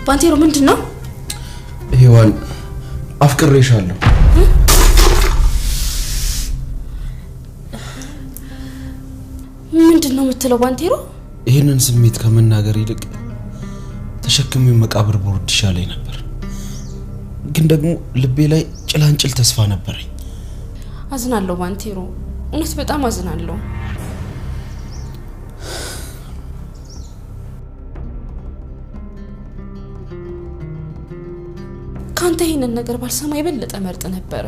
ባንቴሮ ምንድነው? ሔዋን አፍቅሬሻለሁ። ምንድነው የምትለው ባንቴሮ? ይሄንን ስሜት ከመናገር ይልቅ ተሸክሜው መቃብር ቦርድ ይሻለኝ ነበር። ግን ደግሞ ልቤ ላይ ጭላንጭል ተስፋ ነበረኝ። አዝናለሁ ባንቴሮ፣ እውነት በጣም አዝናለሁ። ካንተ ይሄንን ነገር ባልሰማ የበለጠ መርጥ ነበር።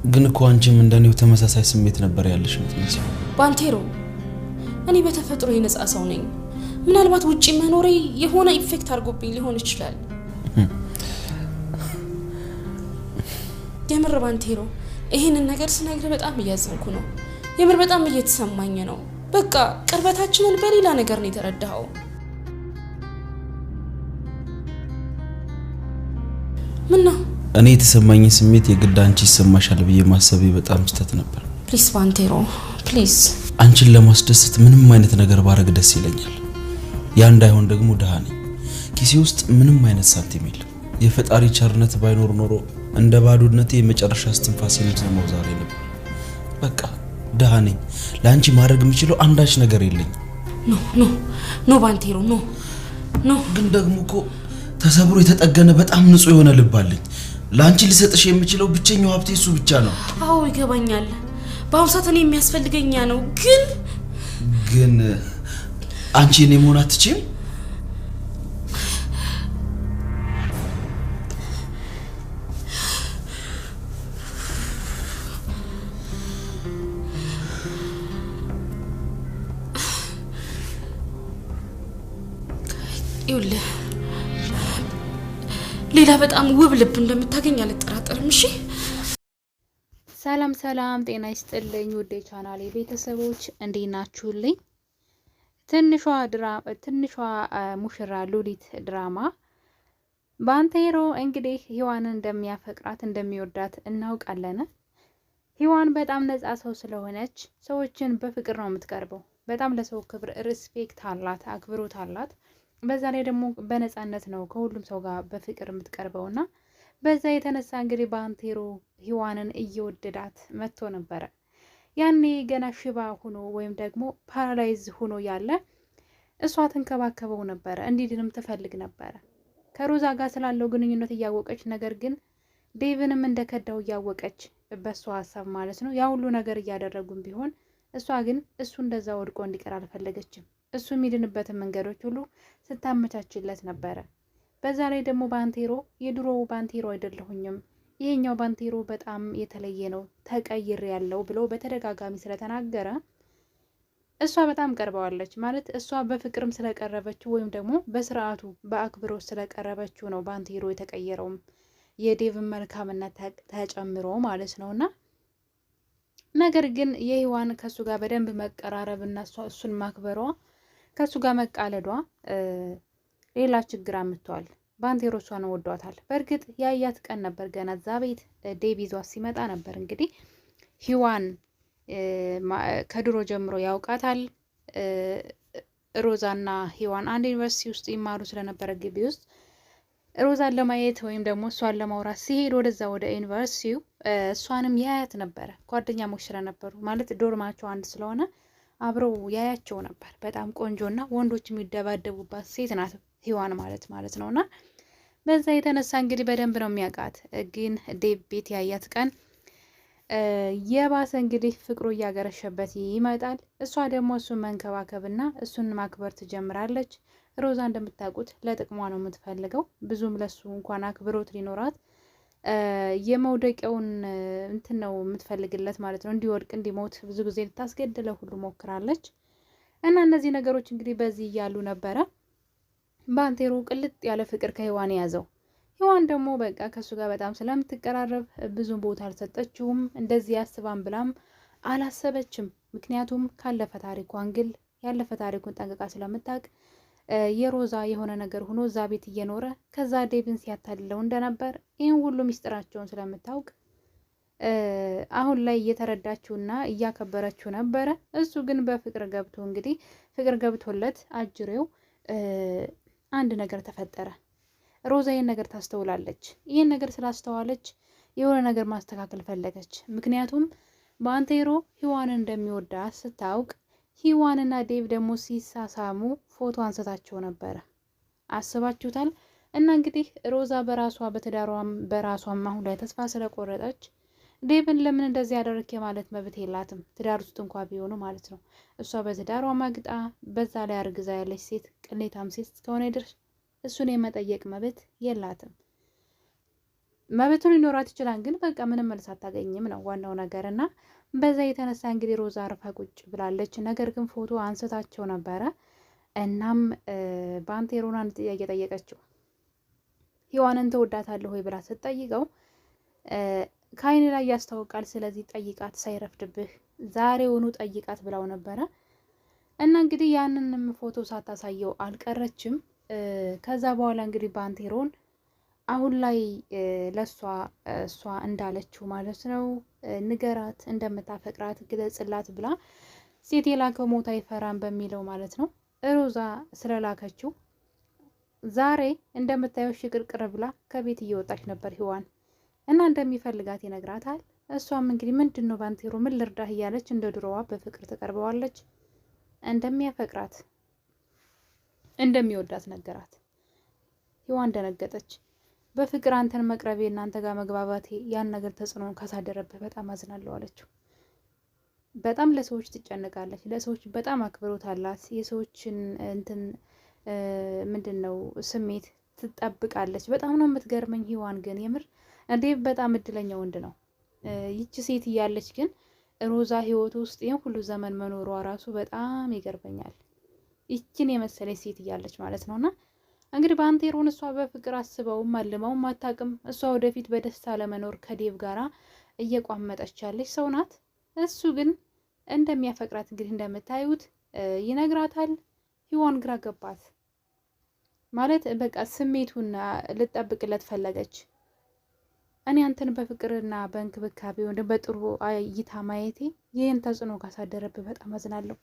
ግን እኮ አንቺም እንደኔው ተመሳሳይ ስሜት ነበር ያለሽ የምትመስለው። ባንቴሮ፣ እኔ በተፈጥሮ የነጻ ሰው ነኝ። ምናልባት ውጪ መኖሬ የሆነ ኢፌክት አድርጎብኝ ሊሆን ይችላል። የምር ባንቴሮ፣ ይሄንን ነገር ስነግርህ በጣም እያዘንኩ ነው። የምር በጣም እየተሰማኝ ነው። በቃ ቅርበታችንን በሌላ ነገር ነው የተረዳኸው። ምን ነው? እኔ የተሰማኝ ስሜት የግድ አንቺ ይሰማሻል ብዬ ማሰቤ በጣም ስህተት ነበር። ፕሊስ ባንቴሮ ፕሊስ። አንቺን ለማስደሰት ምንም አይነት ነገር ባረግ ደስ ይለኛል። ያ እንዳይሆን ደግሞ ደሃ ነኝ። ኪሴ ውስጥ ምንም አይነት ሳንቲም የለም። የፈጣሪ ቸርነት ባይኖር ኖሮ እንደ ባዶነቴ የመጨረሻ እስትንፋስ የምሰማው ዛሬ ነበር። በቃ ደሃ ነኝ። ለአንቺ ማድረግ የምችለው አንዳች ነገር የለኝ። ኖ ባንቴሮ ኖ። ግን ደግሞ እኮ ተሰብሮ የተጠገነ በጣም ንጹህ የሆነ ልብ አለኝ። ላንቺ ልሰጥሽ የምችለው ብቸኛው ሀብቴ እሱ ብቻ ነው። አዎ ይገባኛል። በአሁኑ ሰዓት እኔ የሚያስፈልገኝ ነው። ግን አንቺ እኔ መሆን አትችይም? ይኸውልህ ሌላ በጣም ውብ ልብ እንደምታገኝ አልጠራጠርም። እሺ ሰላም ጤና ይስጥልኝ ውዴ ቻናሌ ቤተሰቦች እንዴት ናችሁልኝ? ትንሿ ሙሽራ ሉሊት ድራማ ባንቴሮ እንግዲህ ሔዋንን እንደሚያፈቅራት እንደሚወዳት እናውቃለን። ሔዋን በጣም ነፃ ሰው ስለሆነች ሰዎችን በፍቅር ነው የምትቀርበው። በጣም ለሰው ክብር ሪስፔክት አላት፣ አክብሮት አላት። በዛ ላይ ደግሞ በነፃነት ነው ከሁሉም ሰው ጋር በፍቅር የምትቀርበውና በዛ የተነሳ እንግዲህ ባንቴሮ ሔዋንን እየወደዳት መጥቶ ነበረ። ያኔ ገና ሽባ ሆኖ ወይም ደግሞ ፓራላይዝ ሆኖ ያለ እሷ ተንከባከበው ነበረ፣ እንዲድንም ትፈልግ ነበረ። ከሮዛ ጋር ስላለው ግንኙነት እያወቀች ነገር ግን ዴቭንም እንደከዳው እያወቀች በሷ ሀሳብ ማለት ነው ያ ሁሉ ነገር እያደረጉም ቢሆን እሷ ግን እሱ እንደዛ ወድቆ እንዲቀር አልፈለገችም። እሱ የሚድንበትን መንገዶች ሁሉ ስታመቻችለት ነበረ። በዛ ላይ ደግሞ ባንቴሮ የድሮው ባንቴሮ አይደለሁኝም፣ ይሄኛው ባንቴሮ በጣም የተለየ ነው፣ ተቀይር ያለው ብሎ በተደጋጋሚ ስለተናገረ እሷ በጣም ቀርበዋለች። ማለት እሷ በፍቅርም ስለቀረበችው ወይም ደግሞ በስርዓቱ በአክብሮት ስለቀረበችው ነው ባንቴሮ የተቀየረውም የዴቭን መልካምነት ተጨምሮ ማለት ነውና ነገር ግን የሔዋን ከሱ ጋር በደንብ መቀራረብና እሱን ማክበሯ ከሱ ጋር መቃለዷ ሌላ ችግር አምጥቷል። ባንቴሮ እሷን ወዷታል። በእርግጥ ያያት ቀን ነበር ገና እዛ ቤት ዴቭ ይዟት ሲመጣ ነበር እንግዲህ ሔዋን ከድሮ ጀምሮ ያውቃታል። ሮዛና ሔዋን አንድ ዩኒቨርሲቲ ውስጥ ይማሩ ስለነበረ ግቢ ውስጥ ሮዛን ለማየት ወይም ደግሞ እሷን ለማውራት ሲሄድ ወደዛ ወደ ዩኒቨርሲቲው እሷንም ያያት ነበረ። ጓደኛሞች ስለነበሩ ማለት ዶርማቸው አንድ ስለሆነ አብረው ያያቸው ነበር። በጣም ቆንጆና ወንዶች የሚደባደቡባት ሴት ናት ሔዋን ማለት ነውና በዛ የተነሳ እንግዲህ በደንብ ነው የሚያውቃት። ግን ዴቭ ቤት ያያት ቀን የባሰ እንግዲህ ፍቅሩ እያገረሸበት ይመጣል። እሷ ደግሞ እሱን መንከባከብና እሱን ማክበር ትጀምራለች። ሮዛ እንደምታውቁት ለጥቅሟ ነው የምትፈልገው። ብዙም ለሱ እንኳን አክብሮት ሊኖራት የመውደቂያውን እንትን ነው የምትፈልግለት ማለት ነው። እንዲወድቅ እንዲሞት ብዙ ጊዜ ልታስገድለው ሁሉ ሞክራለች። እና እነዚህ ነገሮች እንግዲህ በዚህ እያሉ ነበረ ባንቴሮ ቅልጥ ያለ ፍቅር ከሔዋን ያዘው። ሔዋን ደግሞ በቃ ከሱ ጋር በጣም ስለምትቀራረብ ብዙ ቦታ አልሰጠችውም። እንደዚህ ያስባን ብላም አላሰበችም። ምክንያቱም ካለፈ ታሪኳን ግን ያለፈ ታሪኩን ጠንቅቃ ስለምታውቅ የሮዛ የሆነ ነገር ሆኖ እዛ ቤት እየኖረ ከዛ ዴቭን ሲያታልለው እንደነበር ይህን ሁሉ ሚስጥራቸውን ስለምታውቅ አሁን ላይ እየተረዳችውና እያከበረችው ነበረ። እሱ ግን በፍቅር ገብቶ እንግዲህ ፍቅር ገብቶለት አጅሬው አንድ ነገር ተፈጠረ። ሮዛ ይህን ነገር ታስተውላለች። ይህን ነገር ስላስተዋለች የሆነ ነገር ማስተካከል ፈለገች። ምክንያቱም ባንቴሮ ሂዋንን እንደሚወዳት ስታውቅ ሂዋንና ዴቭ ደግሞ ሲሳሳሙ ፎቶ አንስታቸው ነበረ። አስባችሁታል? እና እንግዲህ ሮዛ በራሷ በትዳሯም በራሷም አሁን ላይ ተስፋ ስለቆረጠች ዴቭን ለምን እንደዚህ ያደረክ ማለት መብት የላትም። ትዳር ውስጥ እንኳ ቢሆኑ ማለት ነው። እሷ በትዳሯ ማግጣ በዛ ላይ አርግዛ ያለች ሴት ቅሌታም ሴት እስከሆነ ድረስ እሱን የመጠየቅ መብት የላትም። መብቱ ሊኖራት ይችላል፣ ግን በቃ ምንም መልስ አታገኝም ነው ዋናው ነገር። እና በዛ የተነሳ እንግዲህ ሮዛ አርፋ ቁጭ ብላለች። ነገር ግን ፎቶ አንስታቸው ነበረ። እናም ባንቴሮን አንድ ጥያቄ ጠየቀችው። ሂዋንን ትወዳታለህ ወይ ብላ ስትጠይቀው ከአይን ላይ ያስታውቃል፣ ስለዚህ ጠይቃት፣ ሳይረፍድብህ ዛሬውኑ ጠይቃት ብላው ነበረ። እና እንግዲህ ያንንም ፎቶ ሳታሳየው አልቀረችም። ከዛ በኋላ እንግዲህ ባንቴሮን አሁን ላይ ለሷ እሷ እንዳለችው ማለት ነው ንገራት፣ እንደምታፈቅራት ግለጽላት ብላ ሴት የላከው ሞት አይፈራም በሚለው ማለት ነው ሮዛ ስለላከችው ዛሬ እንደምታየው ሽቅርቅር ብላ ከቤት እየወጣች ነበር ሂዋን እና እንደሚፈልጋት ይነግራታል። እሷም እንግዲህ ምንድን ነው ባንቴሮ ምን ልርዳህ እያለች እንደ ድሮዋ በፍቅር ተቀርበዋለች። እንደሚያፈቅራት እንደሚወዳት ነገራት። ሂዋን ደነገጠች። በፍቅር አንተን መቅረቤ እናንተ ጋር መግባባቴ ያን ነገር ተጽዕኖን ካሳደረብህ በጣም አዝናለሁ አለችው። በጣም ለሰዎች ትጨነቃለች፣ ለሰዎች በጣም አክብሮት አላት። የሰዎችን እንትን ምንድን ነው ስሜት ትጠብቃለች። በጣም ነው የምትገርመኝ ሂዋን ግን የምር እንዴ በጣም እድለኛ ወንድ ነው። ይቺ ሴት እያለች ግን ሮዛ ህይወት ውስጥ ይህን ሁሉ ዘመን መኖሯ ራሱ በጣም ይገርመኛል። ይችን የመሰለች ሴት እያለች ማለት ነውና እንግዲህ ባንቴሮን እሷ በፍቅር አስበውም አልመውም አታውቅም። እሷ ወደፊት በደስታ ለመኖር ከዴቭ ጋራ እየቋመጠች ያለች ሰው ናት። እሱ ግን እንደሚያፈቅራት እንግዲህ እንደምታዩት ይነግራታል። ሂዋን ግራ ገባት ማለት በቃ ስሜቱን ልጠብቅለት ፈለገች። እኔ አንተን በፍቅርና በእንክብካቤ ወንድ በጥሩ እይታ ማየቴ ይህን ተጽዕኖ ካሳደረብህ በጣም አዝናለሁ።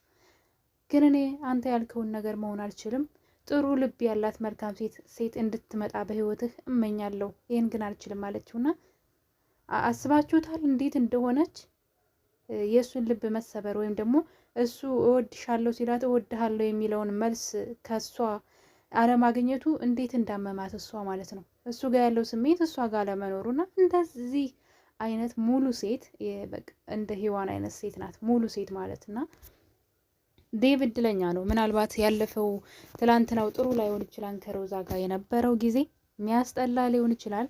ግን እኔ አንተ ያልከውን ነገር መሆን አልችልም። ጥሩ ልብ ያላት መልካም ሴት እንድትመጣ በህይወትህ እመኛለሁ። ይህን ግን አልችልም አለችውና አስባችሁታል እንዴት እንደሆነች የእሱን ልብ መሰበር ወይም ደግሞ እሱ እወድሻለሁ ሲላት እወድሃለሁ የሚለውን መልስ ከሷ አለማግኘቱ እንዴት እንዳመማት እሷ ማለት ነው። እሱ ጋር ያለው ስሜት እሷ ጋር ለመኖሩና እንደዚህ አይነት ሙሉ ሴት እንደ ሂዋን አይነት ሴት ናት ሙሉ ሴት ማለትና ዴቭ እድለኛ ነው። ምናልባት ያለፈው ትላንትናው ጥሩ ላይሆን ይችላል፣ ከሮዛ ጋር የነበረው ጊዜ የሚያስጠላ ሊሆን ይችላል።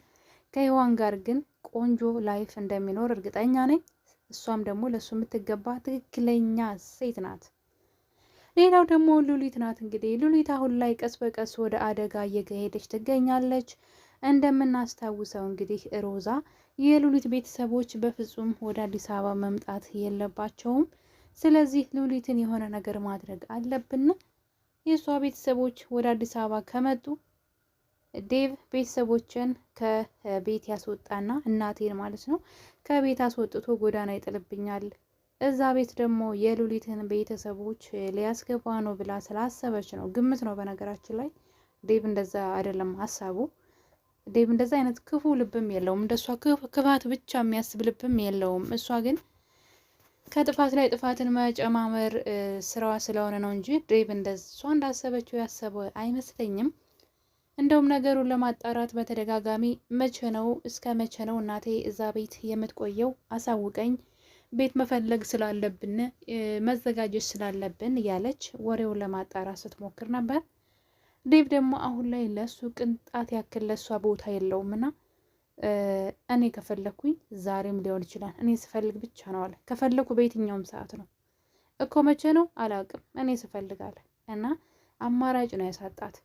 ከሂዋን ጋር ግን ቆንጆ ላይፍ እንደሚኖር እርግጠኛ ነኝ። እሷም ደግሞ ለሱ የምትገባ ትክክለኛ ሴት ናት። ሌላው ደግሞ ሉሊት ናት። እንግዲህ ሉሊት አሁን ላይ ቀስ በቀስ ወደ አደጋ እየሄደች ትገኛለች። እንደምናስታውሰው እንግዲህ ሮዛ የሉሊት ቤተሰቦች በፍጹም ወደ አዲስ አበባ መምጣት የለባቸውም። ስለዚህ ሉሊትን የሆነ ነገር ማድረግ አለብን። የእሷ ቤተሰቦች ወደ አዲስ አበባ ከመጡ ዴቭ ቤተሰቦችን ከቤት ያስወጣና እናቴን ማለት ነው ከቤት አስወጥቶ ጎዳና ይጥልብኛል፣ እዛ ቤት ደግሞ የሉሊትን ቤተሰቦች ሊያስገባ ነው ብላ ስላሰበች ነው። ግምት ነው በነገራችን ላይ። ዴቭ እንደዛ አይደለም ሀሳቡ። ዴቭ እንደዛ አይነት ክፉ ልብም የለውም። እንደሷ ክፋት ብቻ የሚያስብ ልብም የለውም። እሷ ግን ከጥፋት ላይ ጥፋትን መጨማመር ስራዋ ስለሆነ ነው እንጂ ዴቭ እንደሷ እንዳሰበችው ያሰበ አይመስለኝም። እንደውም ነገሩን ለማጣራት በተደጋጋሚ መቼ ነው እስከ መቼ ነው እናቴ እዛ ቤት የምትቆየው? አሳውቀኝ፣ ቤት መፈለግ ስላለብን መዘጋጀት ስላለብን እያለች ወሬውን ለማጣራት ስትሞክር ነበር። ዴቭ ደግሞ አሁን ላይ ለሱ ቅንጣት ያክል ለሷ ቦታ የለውምና እኔ ከፈለኩኝ ዛሬም ሊሆን ይችላል፣ እኔ ስፈልግ ብቻ ነው አለ። ከፈለኩ በየትኛውም ሰዓት ነው እኮ መቼ ነው አላውቅም፣ እኔ ስፈልጋለ እና አማራጭ ነው ያሳጣት።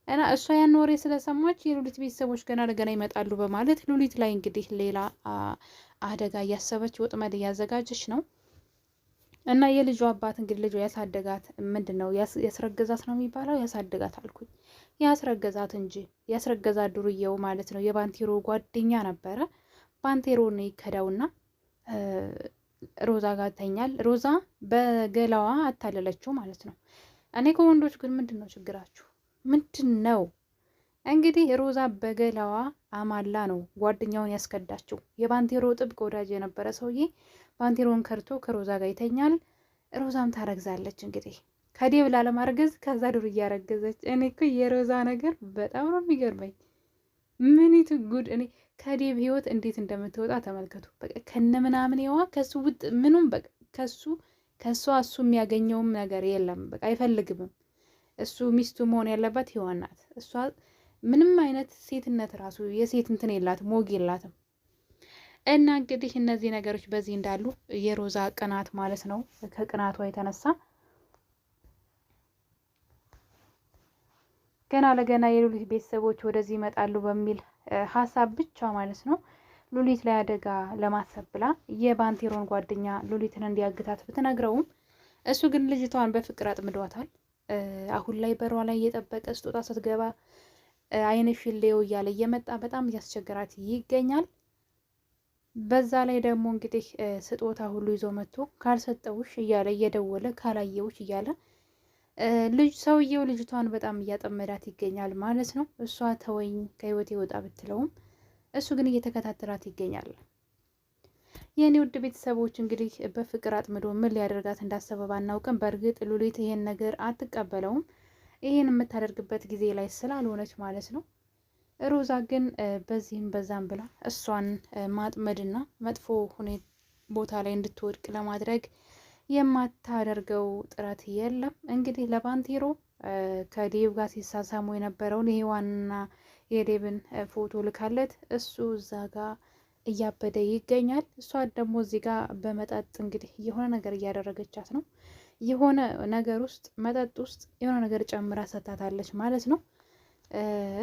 እና እሷ ያን ወሬ ስለሰማች የሉሊት ቤተሰቦች ገና ለገና ይመጣሉ በማለት ሉሊት ላይ እንግዲህ ሌላ አደጋ እያሰበች ወጥመድ እያዘጋጀች ነው። እና የልጇ አባት እንግዲህ ልጇ ያሳደጋት ምንድን ነው ያስረገዛት ነው የሚባለው? ያሳደጋት አልኩኝ፣ ያስረገዛት እንጂ ያስረገዛት ዱርዬው ማለት ነው የባንቴሮ ጓደኛ ነበረ። ባንቴሮን ይከዳውና ሮዛ ጋር ተኛል። ሮዛ በገላዋ አታለለችው ማለት ነው። እኔ ከወንዶች ግን ምንድን ነው ችግራችሁ? ምንድን ነው? እንግዲህ ሮዛ በገላዋ አማላ ነው ጓደኛውን ያስከዳችው። የባንቴሮ ጥብቅ ወዳጅ የነበረ ሰውዬ ባንቴሮን ከርቶ ከሮዛ ጋር ይተኛል። ሮዛም ታረግዛለች። እንግዲህ ከዴብ ላለማርገዝ ከዛ ዱር እያረገዘች። እኔ እኮ የሮዛ ነገር በጣም ነው የሚገርመኝ። ምኒቱ ጉድ! እኔ ከዴብ ህይወት እንዴት እንደምትወጣ ተመልከቱ። በቃ ከነ ምናምን የዋ ከሱ ውጥ ምኑም በቃ ከሷ እሱ የሚያገኘውም ነገር የለም። በቃ አይፈልግምም። እሱ ሚስቱ መሆን ያለባት ሔዋን ናት። እሷ ምንም አይነት ሴትነት ራሱ የሴት እንትን የላትም፣ ወግ የላትም። እና እንግዲህ እነዚህ ነገሮች በዚህ እንዳሉ የሮዛ ቅናት ማለት ነው ከቅናቷ የተነሳ ገና ለገና የሉሊት ቤተሰቦች ወደዚህ ይመጣሉ በሚል ሀሳብ ብቻ ማለት ነው ሉሊት ላይ አደጋ ለማሰብ ብላ የባንቴሮን ጓደኛ ሉሊትን እንዲያግታት ብትነግረውም እሱ ግን ልጅቷን በፍቅር አጥምዷታል። አሁን ላይ በሯ ላይ እየጠበቀ ስጦታ ስትገባ አይነ ፊሌው እያለ እየመጣ በጣም እያስቸገራት ይገኛል። በዛ ላይ ደግሞ እንግዲህ ስጦታ ሁሉ ይዞ መጥቶ ካልሰጠውሽ እያለ እየደወለ ካላየውሽ እያለ ሰውየው ልጅቷን በጣም እያጠመዳት ይገኛል ማለት ነው። እሷ ተወኝ ከህይወት ይወጣ ብትለውም እሱ ግን እየተከታተላት ይገኛል። የኔ ውድ ቤተሰቦች እንግዲህ በፍቅር አጥምዶ ምን ሊያደርጋት እንዳሰበ ባናውቅም በእርግጥ ሉሊት ይሄን ነገር አትቀበለውም። ይሄን የምታደርግበት ጊዜ ላይ ስላልሆነች ማለት ነው። ሮዛ ግን በዚህም በዛም ብላ እሷን ማጥመድና መጥፎ ቦታ ላይ እንድትወድቅ ለማድረግ የማታደርገው ጥረት የለም። እንግዲህ ለባንቴሮ ከዴብ ጋር ሲሳሳሙ የነበረውን የሔዋንና የዴብን ፎቶ ልካለት እሱ እዛ ጋር እያበደ ይገኛል። እሷ ደግሞ እዚህ ጋር በመጠጥ እንግዲህ የሆነ ነገር እያደረገቻት ነው። የሆነ ነገር ውስጥ መጠጥ ውስጥ የሆነ ነገር ጨምራ ሰታታለች ማለት ነው።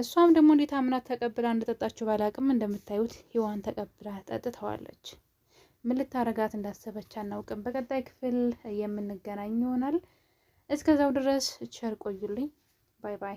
እሷም ደግሞ እንዴት አምናት ተቀብላ እንደጠጣችው ባላቅም እንደምታዩት ሔዋን ተቀብላ ጠጥተዋለች። ምን ልታረጋት እንዳሰበች አናውቅም። በቀጣይ ክፍል የምንገናኝ ይሆናል። እስከዛው ድረስ ቸር ቆዩልኝ። ባይ ባይ።